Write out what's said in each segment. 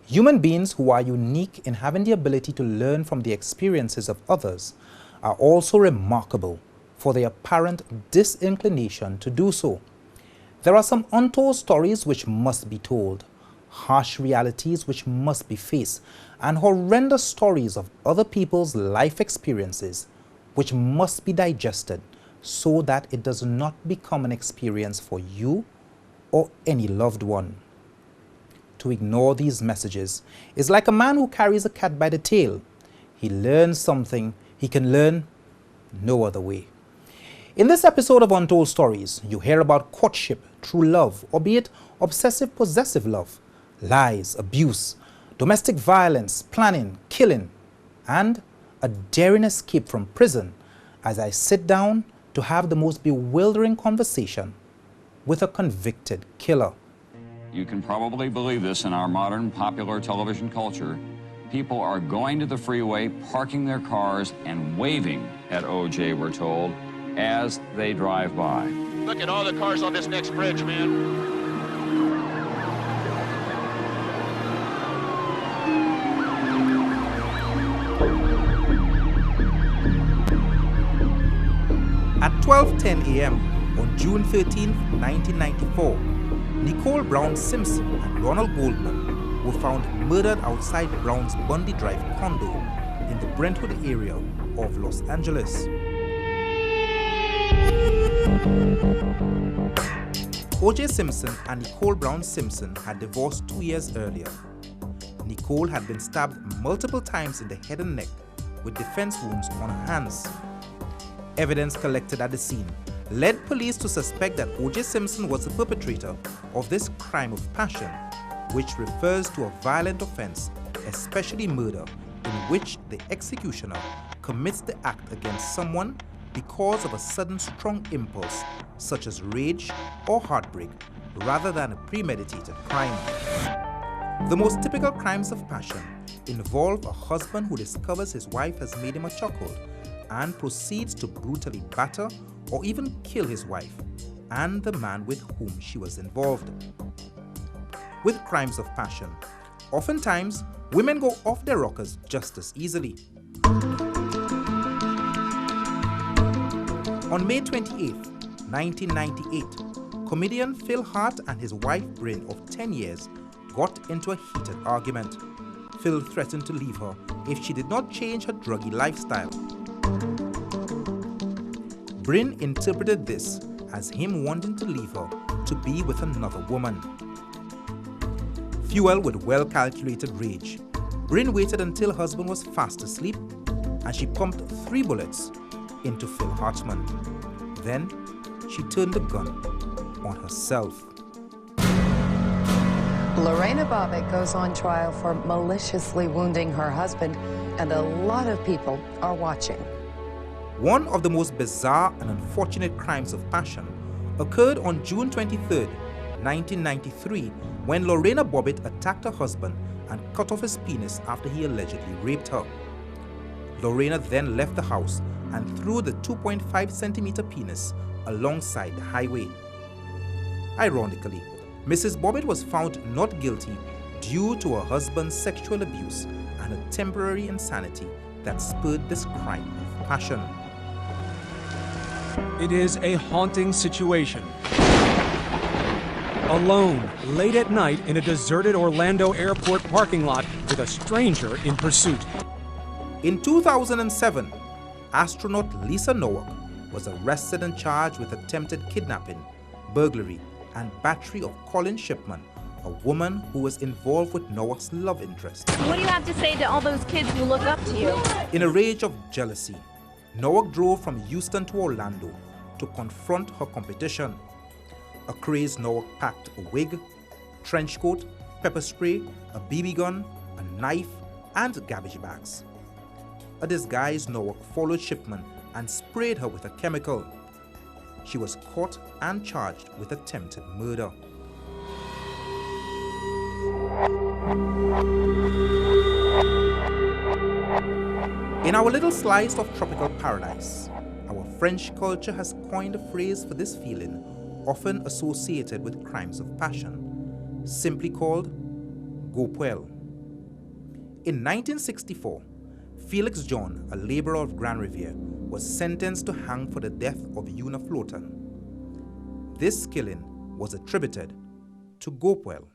Human beings who are unique in having the ability to learn from the experiences of others are also remarkable for their apparent disinclination to do so. There are some untold stories which must be told, harsh realities which must be faced, and horrendous stories of other people's life experiences which must be digested so that it does not become an experience for you or any loved one. To ignore these messages is like a man who carries a cat by the tail. He learns something he can learn no other way. In this episode of Untold Stories, you hear about courtship, true love, albeit obsessive-possessive love, lies, abuse, domestic violence, planning, killing, and a daring escape from prison as I sit down to have the most bewildering conversation with a convicted killer. You can probably believe this in our modern popular television culture. People are going to the freeway, parking their cars, and waving at O.J., we're told, as they drive by. Look at all the cars on this next bridge, man. At 12:10 a.m. on June 13, 1994, Nicole Brown Simpson and Ronald Goldman were found murdered outside Brown's Bundy Drive condo in the Brentwood area of Los Angeles. O.J. Simpson and Nicole Brown Simpson had divorced 2 years earlier. Nicole had been stabbed multiple times in the head and neck with defense wounds on her hands. Evidence collected at the scene led police to suspect that O.J. Simpson was the perpetrator of this crime of passion, which refers to a violent offense, especially murder, in which the executioner commits the act against someone because of a sudden strong impulse, such as rage or heartbreak, rather than a premeditated crime. The most typical crimes of passion involve a husband who discovers his wife has made him a chokehold and proceeds to brutally batter or even kill his wife and the man with whom she was involved. With crimes of passion, oftentimes women go off their rockers just as easily. On May 28, 1998, comedian Phil Hart and his wife Bryn of 10 years got into a heated argument. Phil threatened to leave her if she did not change her druggy lifestyle. Bryn interpreted this as him wanting to leave her to be with another woman. Fueled with well-calculated rage, Bryn waited until her husband was fast asleep and she pumped 3 bullets into Phil Hartman. Then she turned the gun on herself. Lorena Bobbitt goes on trial for maliciously wounding her husband, and a lot of people are watching. One of the most bizarre and unfortunate crimes of passion occurred on June 23, 1993, when Lorena Bobbitt attacked her husband and cut off his penis after he allegedly raped her. Lorena then left the house and threw the 2.5 centimeter penis alongside the highway. Ironically, Mrs. Bobbitt was found not guilty due to her husband's sexual abuse and a temporary insanity that spurred this crime of passion. It is a haunting situation. Alone, late at night in a deserted Orlando airport parking lot with a stranger in pursuit. In 2007, astronaut Lisa Nowak was arrested and charged with attempted kidnapping, burglary, and battery of Colin Shipman, a woman who was involved with Nowak's love interest. What do you have to say to all those kids who look up to you? In a rage of jealousy, Nowak drove from Houston to Orlando to confront her competition. A crazed Nowak packed a wig, trench coat, pepper spray, a BB gun, a knife, and garbage bags. A disguised Nowak followed Shipman and sprayed her with a chemical. She was caught and charged with attempted murder. In our little slice of tropical paradise, our French culture has coined a phrase for this feeling, often associated with crimes of passion, simply called go poil. In 1964, Felix John, a laborer of Grand Riviere, was sentenced to hang for the death of Una Floaton. This killing was attributed to Gopewell.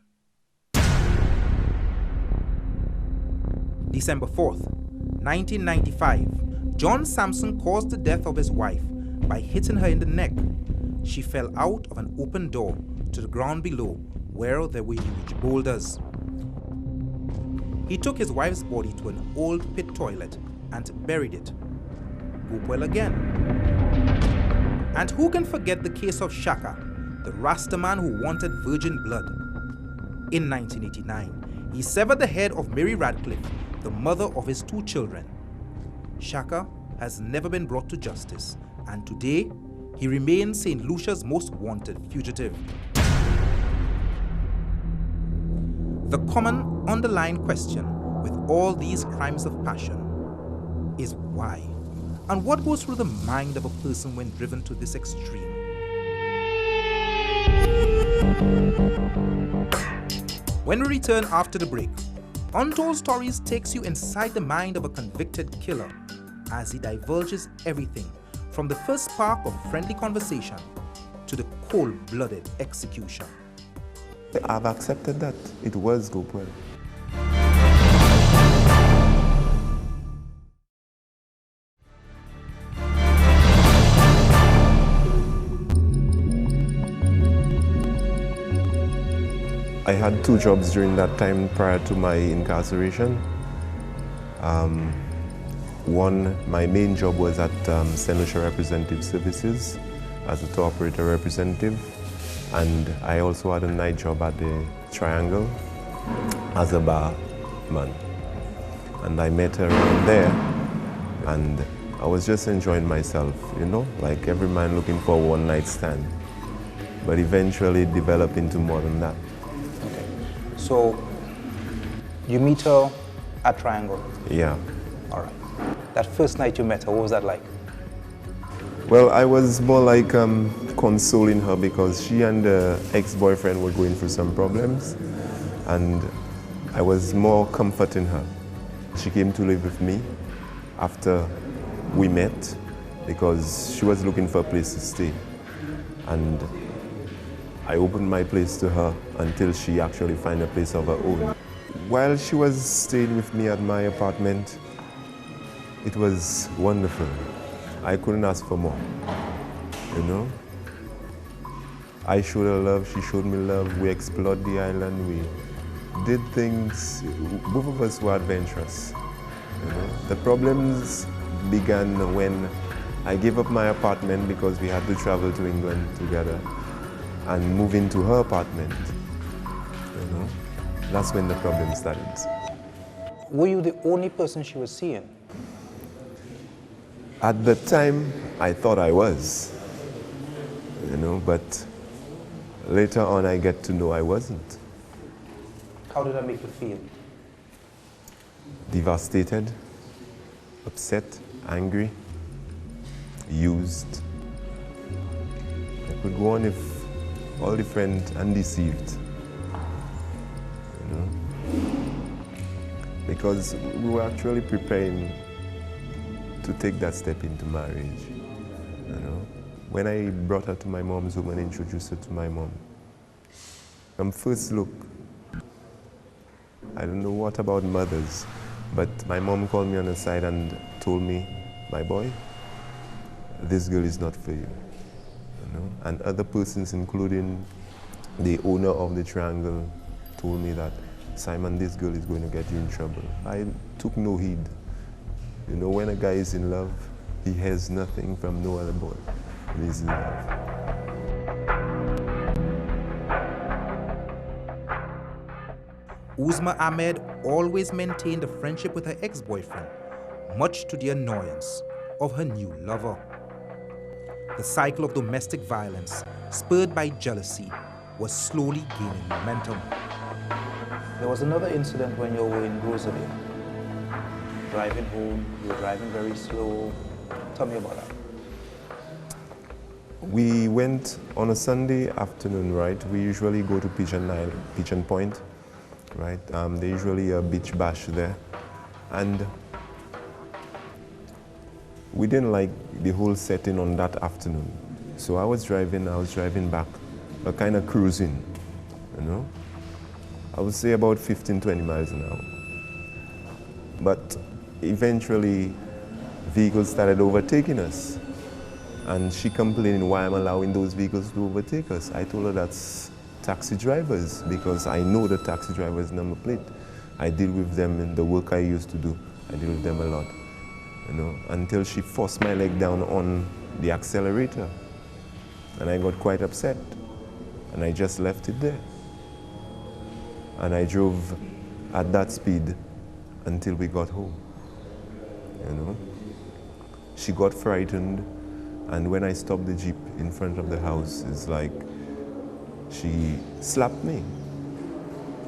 December 4th, 1995, John Sampson caused the death of his wife by hitting her in the neck. She fell out of an open door to the ground below where there were huge boulders. He took his wife's body to an old pit toilet and buried it. Gopewell again. And who can forget the case of Shaka, the Rasta man who wanted virgin blood? In 1989, he severed the head of Mary Radcliffe, the mother of his 2 children. Shaka has never been brought to justice, and today he remains St. Lucia's most wanted fugitive. The common underlying question with all these crimes of passion is why? And what goes through the mind of a person when driven to this extreme? When we return after the break, Untold Stories takes you inside the mind of a convicted killer as he divulges everything from the first spark of friendly conversation to the cold-blooded execution. I've accepted that. It was Gopewell. I had 2 jobs during that time prior to my incarceration. One, my main job was at St. Lucia Representative Services as a tour operator representative, and I also had a night job at the Triangle as a barman. And I met her around there, and I was just enjoying myself, you know, like every man looking for a one-night stand. But eventually it developed into more than that. Okay. So you meet her at Triangle? Yeah. All right. That first night you met her, what was that like? Well, I was more like consoling her because she and the ex-boyfriend were going through some problems, and I was more comforting her. She came to live with me after we met because she was looking for a place to stay, and I opened my place to her until she actually found a place of her own. While she was staying with me at my apartment, it was wonderful. I couldn't ask for more, you know? I showed her love, she showed me love, we explored the island, we did things, both of us were adventurous, you know? The problems began when I gave up my apartment because we had to travel to England together and move into her apartment, you know? That's when the problem started. Were you the only person she was seeing? At the time, I thought I was, you know, but later on I get to know I wasn't. How did that make you feel? Devastated, upset, angry, used. I could go on if all different and deceived, you know, because we were actually preparing to take that step into marriage, you know. When I brought her to my mom's home and introduced her to my mom, from first look, I don't know what about mothers, but my mom called me on the side and told me, my boy, this girl is not for you, you know. And other persons, including the owner of the Triangle, told me that, Simon, this girl is going to get you in trouble. I took no heed. You know, when a guy is in love, he has nothing from no other boy. He's in love. Uzma Ahmed always maintained a friendship with her ex-boyfriend, much to the annoyance of her new lover. The cycle of domestic violence, spurred by jealousy, was slowly gaining momentum. There was another incident when you were in Rosalie. Driving home, you were driving very slow. Tell me about that. We went on a Sunday afternoon, right? We usually go to Pigeon Point, right? There's usually a beach bash there. And we didn't like the whole setting on that afternoon. So I was driving back, but kind of cruising, you know. I would say about 15, 20 miles an hour. But eventually, vehicles started overtaking us. And she complaining why I'm allowing those vehicles to overtake us. I told her that's taxi drivers, because I know the taxi driver's number plate. I deal with them in the work I used to do. I deal with them a lot, you know, until she forced my leg down on the accelerator. And I got quite upset. And I just left it there. And I drove at that speed until we got home, you know. She got frightened, and when I stopped the Jeep in front of the house, it's like she slapped me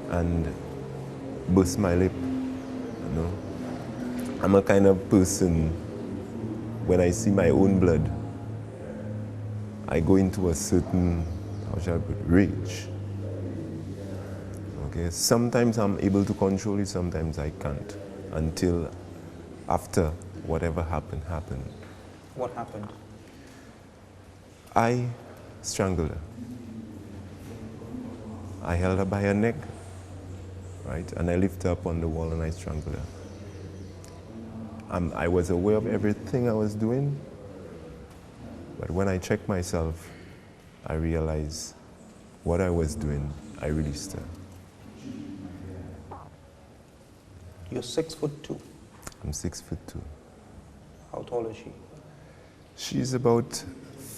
and burst my lip, you know. I'm a kind of person, when I see my own blood, I go into a certain, how shall I put it, rage. Okay, sometimes I'm able to control it, sometimes I can't, until after whatever happened. What happened? I strangled her. I held her by her neck, right? And I lifted her up on the wall and I strangled her. I was aware of everything I was doing, but when I checked myself, I realized what I was doing, I released her. You're 6'2". I'm 6'2". How tall is she? She's about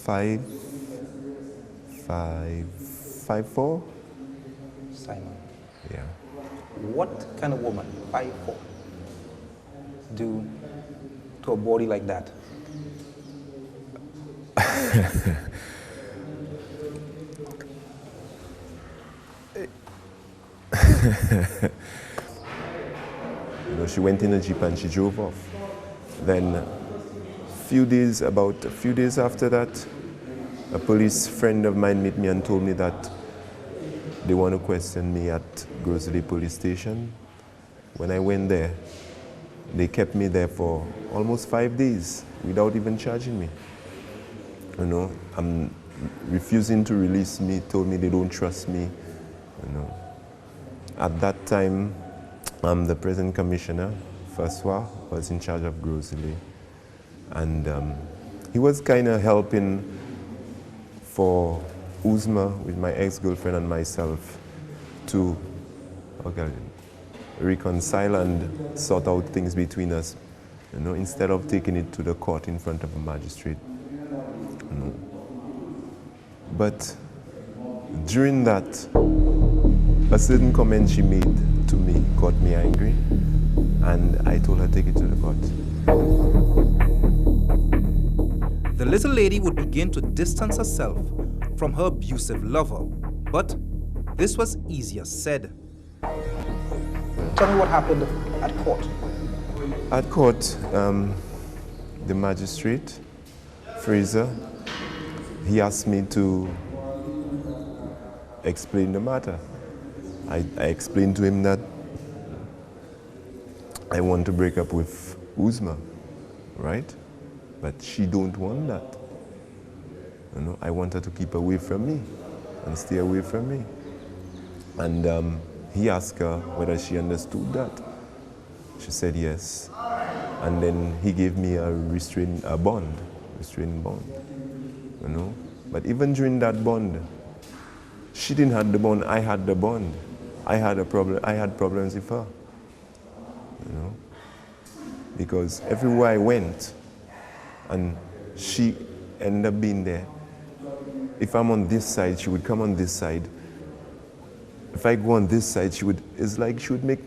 5'4". Simon. Yeah. What kind of woman, 5'4", do to a body like that? You know, she went in a Jeep and she drove off. Then about a few days after that, a police friend of mine met me and told me that they want to question me at Grosley police station. When I went there, they kept me there for almost 5 days without even charging me. You know, I'm refusing to release me, told me they don't trust me, you know. At that time, the present commissioner, François, was in charge of Grosley. And he was kind of helping for Uzma, with my ex-girlfriend and myself, to reconcile and sort out things between us, you know, instead of taking it to the court in front of a magistrate. You know. But during that, a certain comment she made to me got me angry, and I told her take it to the court. The little lady would begin to distance herself from her abusive lover, but this was easier said. Tell me what happened at court. At court, the magistrate, Fraser, he asked me to explain the matter. I explained to him that I want to break up with Uzma, right? But she don't want that. You know, I want her to keep away from me and stay away from me. And he asked her whether she understood that. She said yes. And then he gave me a restraining bond, you know. But even during that bond, she didn't have the bond, I had the bond. I had problems with her, you know. Because everywhere I went, and she ended up being there. If I'm on this side, she would come on this side. If I go on this side, it's like she would make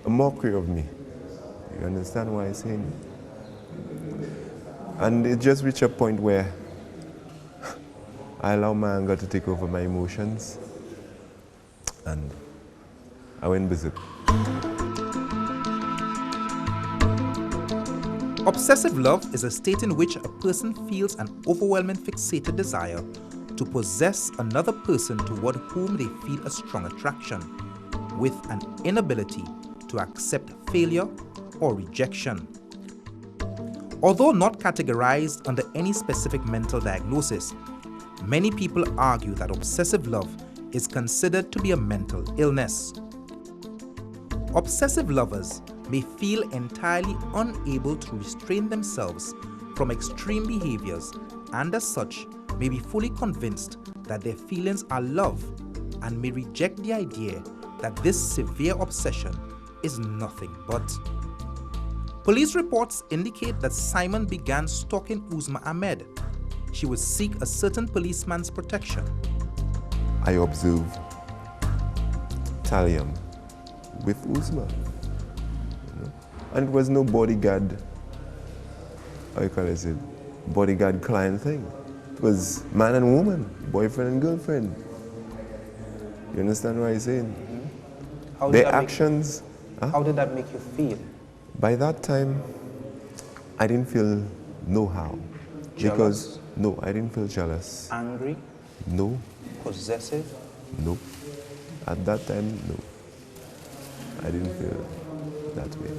a mockery of me. You understand what I'm saying? And it just reached a point where I allowed my anger to take over my emotions, and I went berserk. Obsessive love is a state in which a person feels an overwhelming fixated desire to possess another person toward whom they feel a strong attraction, with an inability to accept failure or rejection. Although not categorized under any specific mental diagnosis, many people argue that obsessive love is considered to be a mental illness. Obsessive lovers may feel entirely unable to restrain themselves from extreme behaviors and as such may be fully convinced that their feelings are love and may reject the idea that this severe obsession is nothing but. Police reports indicate that Simon began stalking Uzma Ahmed. She would seek a certain policeman's protection. I observed Talium with Uzma. And it was no bodyguard, bodyguard client thing. It was man and woman, boyfriend and girlfriend. You understand what I'm saying? How Their actions. How did that make you feel? By that time, I didn't feel no how. Jealous? Because, no, I didn't feel jealous. Angry? No. Possessive? No. At that time, no. I didn't feel that way.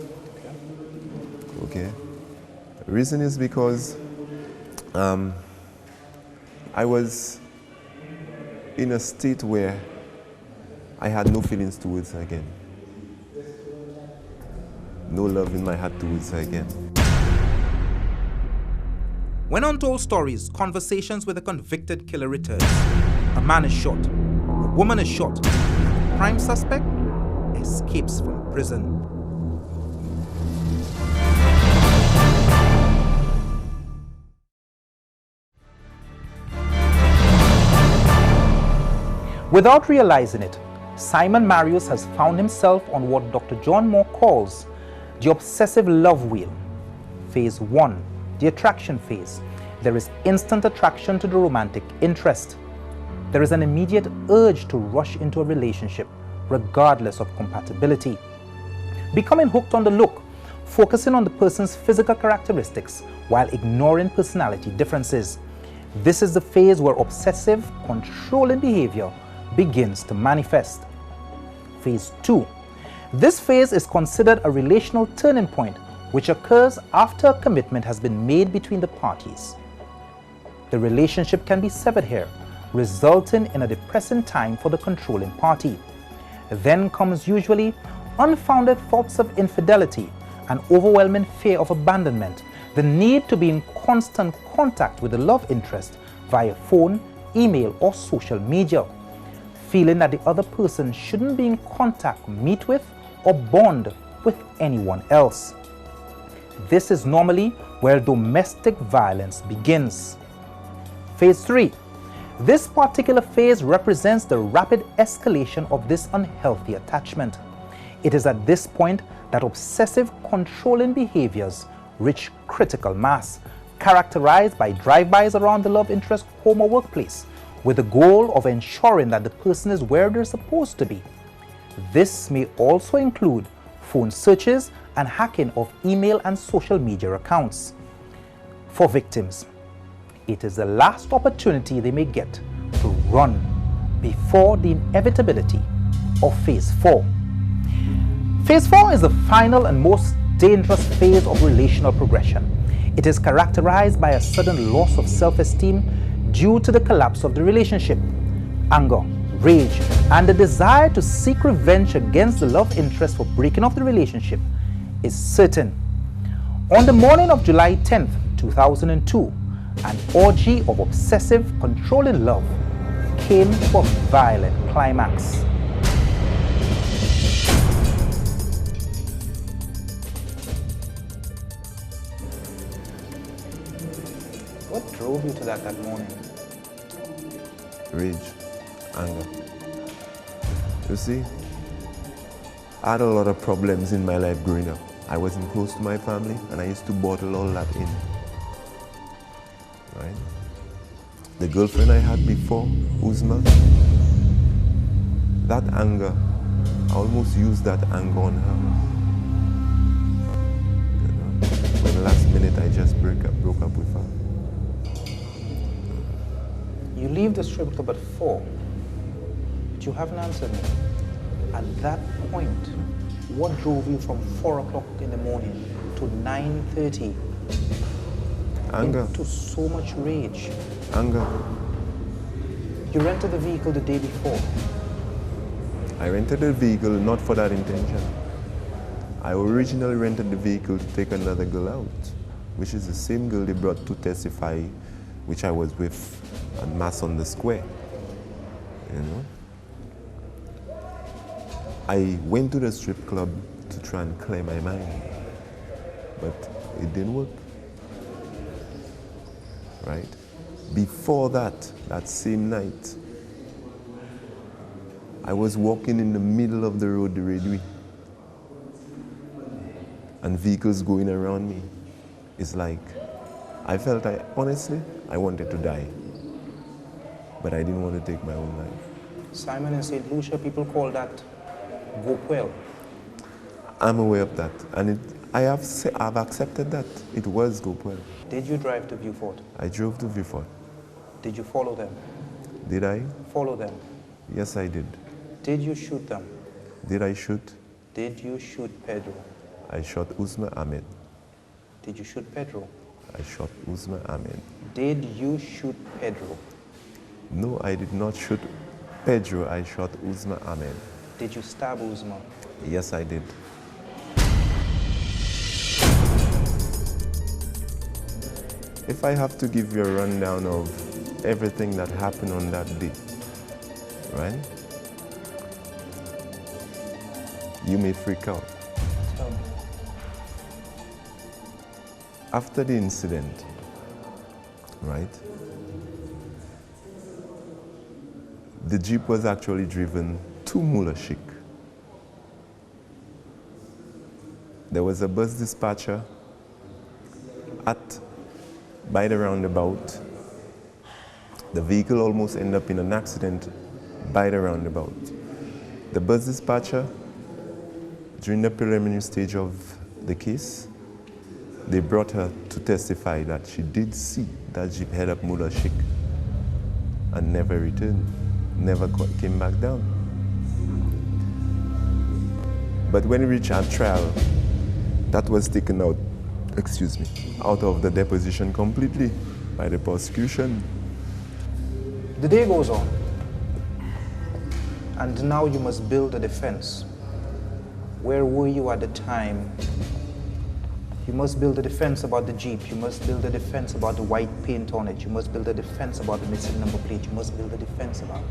Okay? The reason is because I was in a state where I had no feelings towards her again. No love in my heart towards her again. When Untold Stories, Conversations with a Convicted Killer returns, a man is shot, a woman is shot, and the prime suspect escapes from prison. Without realizing it, Simon Marius has found himself on what Dr. John Moore calls the obsessive love wheel. Phase 1, the attraction phase. There is instant attraction to the romantic interest. There is an immediate urge to rush into a relationship, regardless of compatibility. Becoming hooked on the look, focusing on the person's physical characteristics while ignoring personality differences. This is the phase where obsessive, controlling behavior begins to manifest. Phase 2. This phase is considered a relational turning point which occurs after a commitment has been made between the parties. The relationship can be severed here, resulting in a depressing time for the controlling party. Then comes usually unfounded thoughts of infidelity, an overwhelming fear of abandonment, the need to be in constant contact with the love interest via phone, email, or social media, feeling that the other person shouldn't be in contact, meet with, or bond with anyone else. This is normally where domestic violence begins. Phase 3. This particular phase represents the rapid escalation of this unhealthy attachment. It is at this point that obsessive controlling behaviors reach critical mass, characterized by drive-bys around the love interest home or workplace, with the goal of ensuring that the person is where they're supposed to be. This may also include phone searches and hacking of email and social media accounts. For victims, it is the last opportunity they may get to run before the inevitability of Phase 4. Phase 4 is the final and most dangerous phase of relational progression. It is characterized by a sudden loss of self-esteem due to the collapse of the relationship. Anger, rage, and the desire to seek revenge against the love interest for breaking off the relationship is certain. On the morning of July 10th, 2002, an orgy of obsessive, controlling love came to a violent climax. What drove you to that morning? Rage, anger. You see, I had a lot of problems in my life growing up. I wasn't close to my family, and I used to bottle all that in. Right? The girlfriend I had before, Uzma, that anger, I almost used that anger on her. You know? When the last minute I just broke up with her. You leave the strip club at 4, but you haven't answered me. At that point, What drove you from 4 o'clock in the morning to 9:30 Anger. into so much rage? Anger. You rented the vehicle the day before. I rented the vehicle not for that intention. I originally rented the vehicle to take another girl out, which is the same girl they brought to testify, which I was with at Mass on the Square. You know? I went to the strip club to try and clear my mind, but it didn't work. Right? Before that same night, I was walking in the middle of the road, the Redway, and vehicles going around me. It's like, I felt honestly, I wanted to die, but I didn't want to take my own life. Simon, in St. Lucia, people call that Gopwell. I'm aware of that, and I've accepted that. It was Gopwell. Did you drive to Viewfort? I drove to Viewfort. Did you follow them? Did I? Follow them. Yes, I did. Did you shoot them? Did I shoot? Did you shoot Pedro? I shot Uzma Ahmed. Did you shoot Pedro? I shot Uzma Ahmed. Did you shoot Pedro? No, I did not shoot Pedro. I shot Uzma Ahmed. Did you stab Uzma? Yes, I did. If I have to give you a rundown of everything that happened on that day, right? You may freak out. Tell me. After the incident, right? The Jeep was actually driven to Mullah Sheikh. There was a bus dispatcher by the roundabout. The vehicle almost ended up in an accident by the roundabout. The bus dispatcher, during the preliminary stage of the case, they brought her to testify that she did see that Jeep head up Mullah Sheikh and never returned, never came back down. But when we reached our trial, that was taken out, out of the deposition completely by the prosecution. The day goes on, and now you must build a defense. Where were you at the time? You must build a defense about the Jeep. You must build a defense about the white paint on it. You must build a defense about the missing number plate. You must build a defense about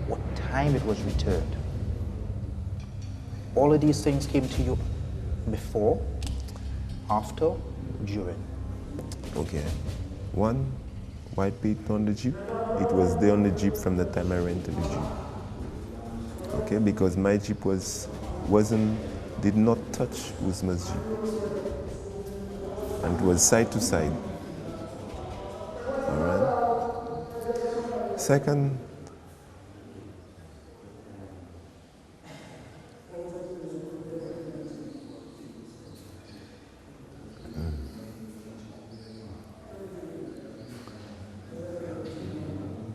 what time it was returned. All of these things came to you before, after, during. Okay. One, white paint on the Jeep. It was there on the Jeep from the time I rented the Jeep. Okay, because my Jeep did not touch Uzma's Jeep. And it was side to side. All right. Second,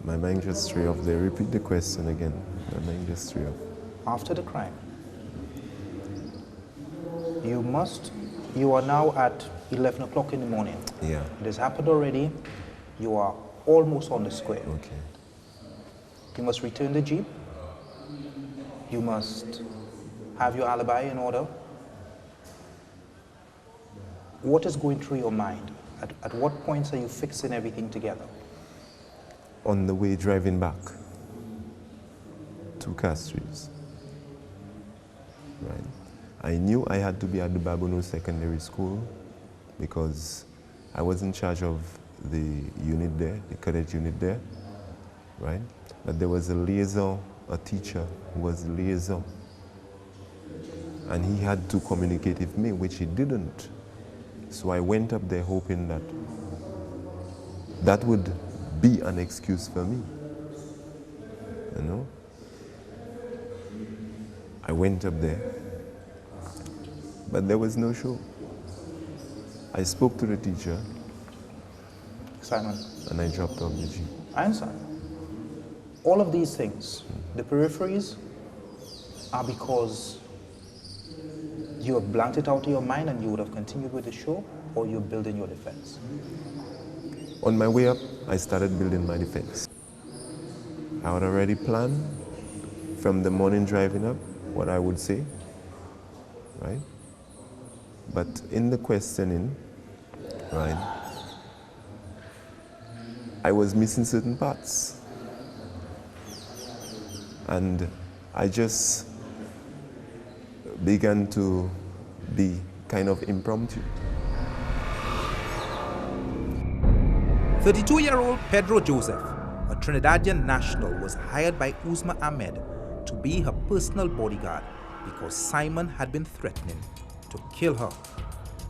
my mind just threw off there. Repeat the question again. My mind just threw off. After the crime, you are now at 11 o'clock in the morning. Yeah. It has happened already. You are almost on the square. Okay. You must return the Jeep. You must have your alibi in order. What is going through your mind? At what points are you fixing everything together? On the way driving back to Castries, right? I knew I had to be at the Babono Secondary School because I was in charge of the unit there, the cadet unit there, right? But there was a liaison, a teacher who was the liaison, and he had to communicate with me, which he didn't. So I went up there hoping that that would be an excuse for me, you know? I went up there, but there was no show. I spoke to the teacher. Simon. And I dropped off the Jeep. I understand. All of these things, the peripheries, are because you have blanked it out of your mind and you would have continued with the show, or you're building your defense? On my way up, I started building my defense. I had already planned from the morning driving up what I would say, right? But in the questioning, right, I was missing certain parts. And I just began to be kind of impromptu. 32-year-old Pedro Joseph, a Trinidadian national, was hired by Uzma Ahmed to be her personal bodyguard because Simon had been threatening to kill her.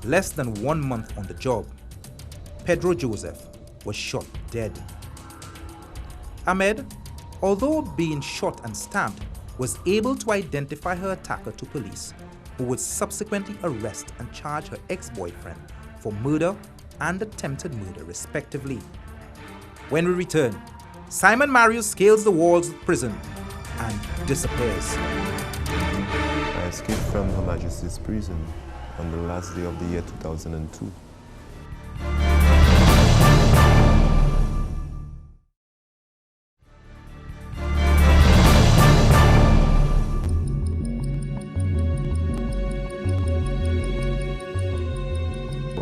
Less than 1 month on the job, Pedro Joseph was shot dead. Ahmed, although being shot and stabbed, was able to identify her attacker to police, who would subsequently arrest and charge her ex-boyfriend for murder and attempted murder, respectively. When we return, Simon Marius scales the walls of prison and disappears. I escaped from Her Majesty's prison on the last day of the year 2002.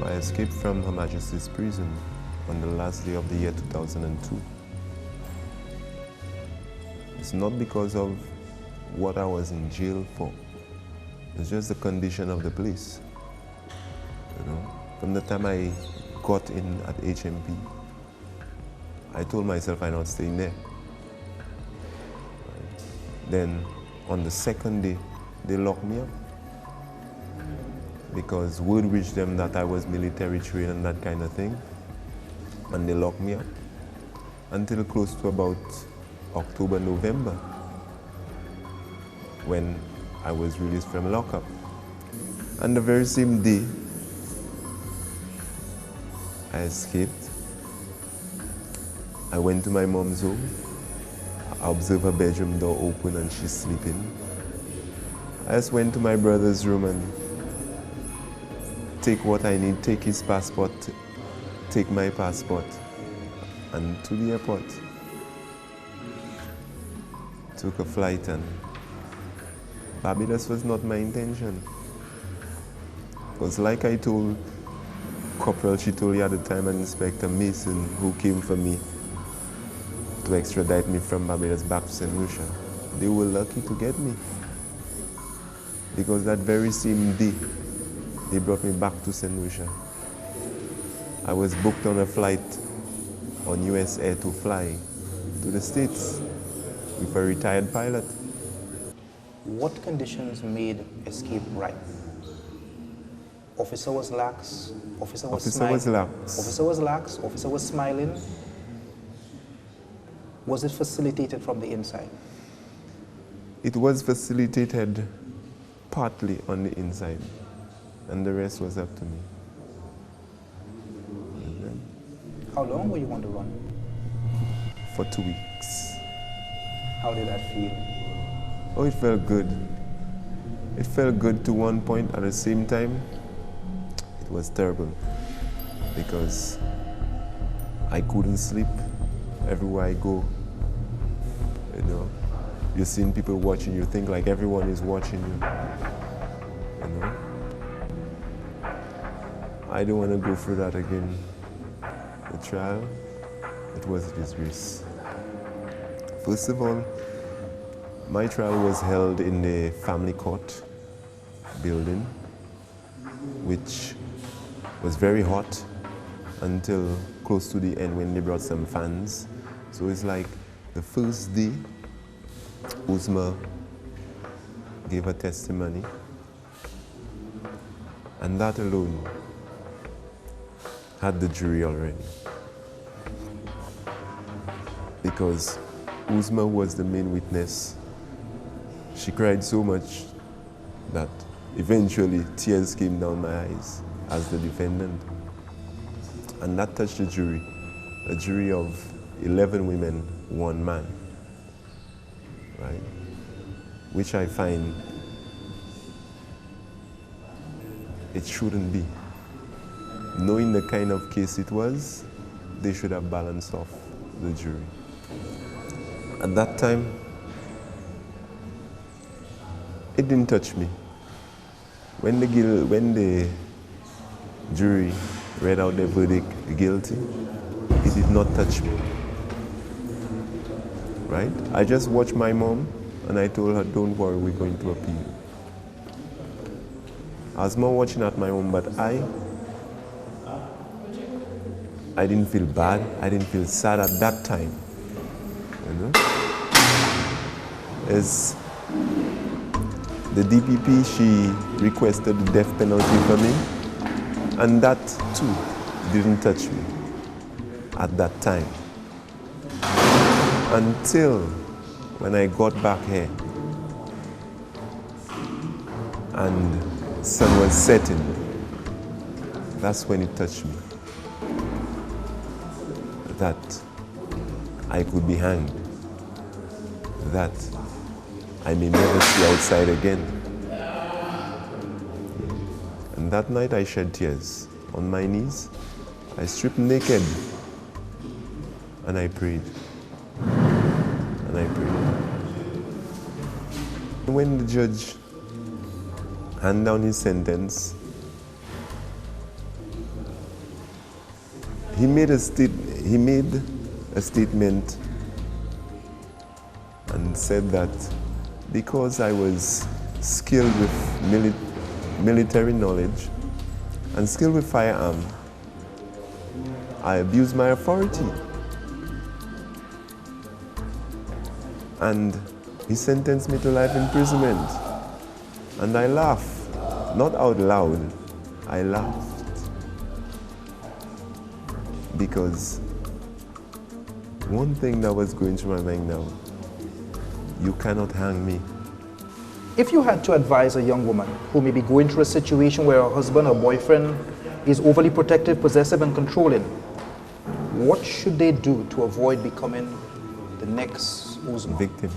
I escaped from Her Majesty's prison on the last day of the year 2002. It's not because of what I was in jail for. It's just the condition of the place. You know, from the time I got in at HMP, I told myself I'm not staying there. Right. Then on the second day, they locked me up because word reached them that I was military trained and that kind of thing, and they locked me up until close to about October, November, when I was released from lockup. And the very same day I escaped, I went to my mom's home. I observed her bedroom door open and she's sleeping. I just went to my brother's room and take what I need, take his passport, take my passport, and to the airport. Took a flight, and Barbados was not my intention. Because like I told Corporal Chitoli at the time and Inspector Mason, who came for me to extradite me from Barbados back to St. Lucia, they were lucky to get me. Because that very same day, they brought me back to St. Lucia. I was booked on a flight on US Air to fly to the States with a retired pilot. What conditions made escape right? Officer was lax, officer was smiling. Officer was lax, officer was smiling. Was it facilitated from the inside? It was facilitated partly on the inside, and the rest was up to me. How long were you on the run? For 2 weeks. How did that feel? Oh, it felt good. It felt good to one point. At the same time, it was terrible because I couldn't sleep everywhere I go. You know, you're seeing people watching, you think like everyone is watching you. You know, I don't want to go through that again. The trial, it was a disgrace. First of all, my trial was held in the family court building, which was very hot until close to the end when they brought some fans. So it's like the first day, Uzma gave her testimony, and that alone had the jury already. Because Uzma was the main witness. She cried so much that eventually tears came down my eyes as the defendant. And that touched the jury, a jury of 11 women, 1 man, right? Which I find it shouldn't be. Knowing the kind of case it was, they should have balanced off the jury. At that time, it didn't touch me. When the jury read out the verdict guilty, it did not touch me. Right? I just watched my mom and I told her, don't worry, we're going to appeal. I was more watching at my mom, but I didn't feel bad. I didn't feel sad at that time. You know? As the DPP, she requested the death penalty for me, and that too didn't touch me at that time. Until when I got back here and sun was setting, that's when it touched me. That I could be hanged, that I may never see outside again. And that night I shed tears on my knees. I stripped naked and I prayed. And I prayed. When the judge handed down his sentence, he made a statement and said that because I was skilled with military knowledge and skilled with firearm, I abused my authority. And he sentenced me to life imprisonment. And I laughed, not out loud, I laughed. Because one thing that was going through my mind now, you cannot hang me. If you had to advise a young woman who may be going through a situation where her husband or boyfriend is overly protective, possessive, and controlling, what should they do to avoid becoming the next Uzma? Victim.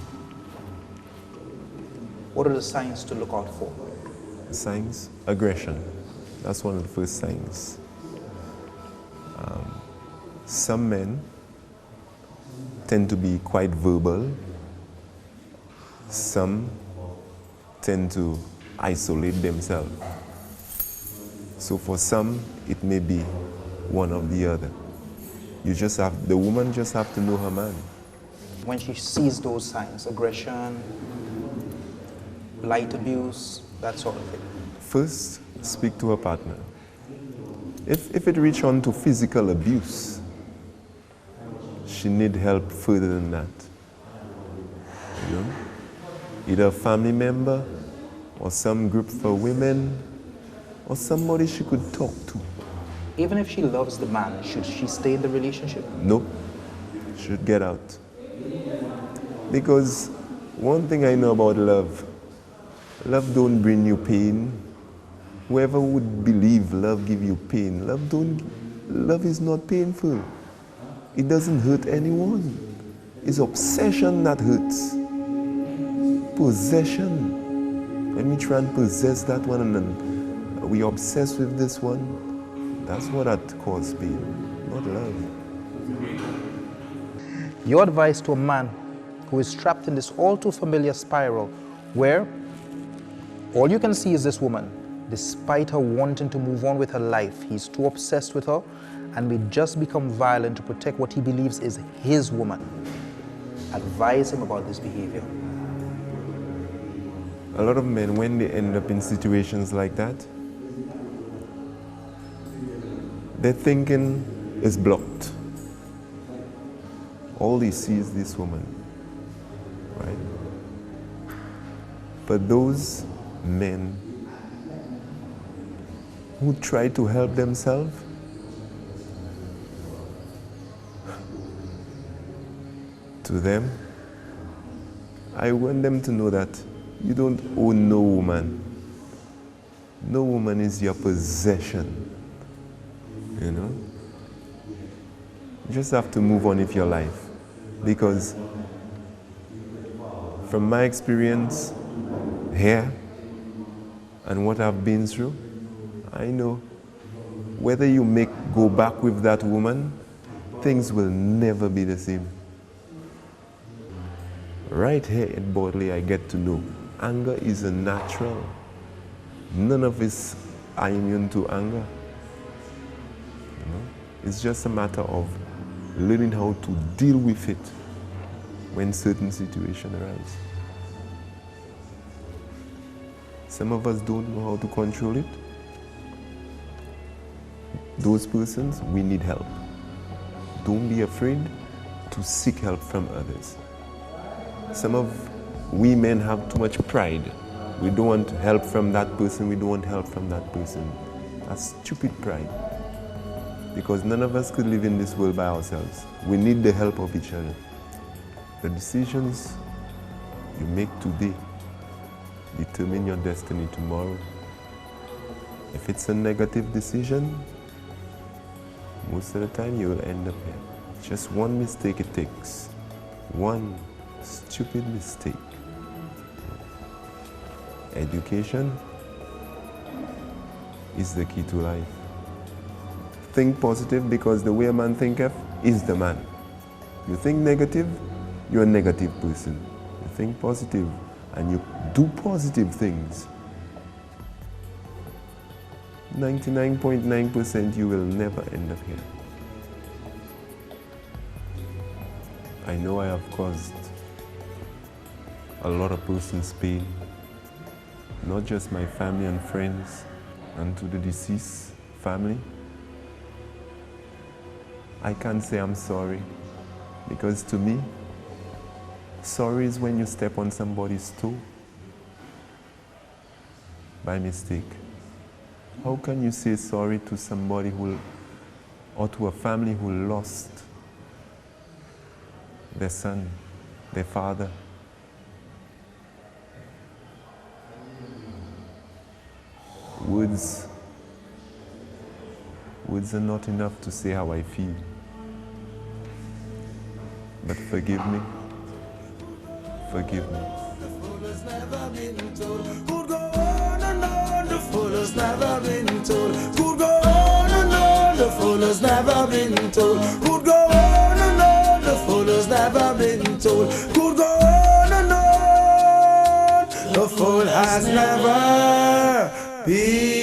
What are the signs to look out for? Signs? Aggression. That's one of the first signs. Some men tend to be quite verbal. Some tend to isolate themselves. So for some, it may be one or the other. The woman just have to know her man. When she sees those signs, aggression, light abuse, that sort of thing. First, speak to her partner. If it reach on to physical abuse, she need help further than that. You know? Either a family member, or some group for women, or somebody she could talk to. Even if she loves the man, should she stay in the relationship? No, she should get out. Because one thing I know about love don't bring you pain. Whoever would believe love give you pain, love is not painful. It doesn't hurt anyone. It's obsession that hurts. Possession. When we try and possess that one and then we obsess with this one, that's what that causes pain, not love. Your advice to a man who is trapped in this all too familiar spiral where all you can see is this woman, despite her wanting to move on with her life, he's too obsessed with her and may just become violent to protect what he believes is his woman. Advise him about this behavior. A lot of men, when they end up in situations like that, their thinking is blocked. All they see is this woman, right? But those men who try to help themselves, to them, I want them to know that you don't own no woman. No woman is your possession, you know? You just have to move on with your life. Because from my experience here and what I've been through, I know. Whether you go back with that woman, things will never be the same. Right here at Bodley, I get to know anger is a natural. None of us are immune to anger. You know? It's just a matter of learning how to deal with it when certain situations arise. Some of us don't know how to control it. Those persons, we need help. Don't be afraid to seek help from others. We men have too much pride. We don't want help from that person, we don't want help from that person. That's stupid pride. Because none of us could live in this world by ourselves. We need the help of each other. The decisions you make today determine your destiny tomorrow. If it's a negative decision, most of the time you will end up here. Just one mistake it takes. One stupid mistake. Education is the key to life. Think positive, because the way a man thinketh is the man. You think negative, you're a negative person. You think positive and you do positive things, 99.9% you will never end up here. I know I have caused a lot of persons pain, not just my family and friends, and to the deceased family. I can't say I'm sorry, because to me, sorry is when you step on somebody's toe by mistake. How can you say sorry to somebody or to a family who lost their son, their father? Words are not enough to say how I feel. But forgive me. Forgive me. The fool has never been told. Could go on and on. The fool has never been told. Could go on and on. The fool has never been told. Could go on and on. The fool has never been told. Could go on and on. The fool has never been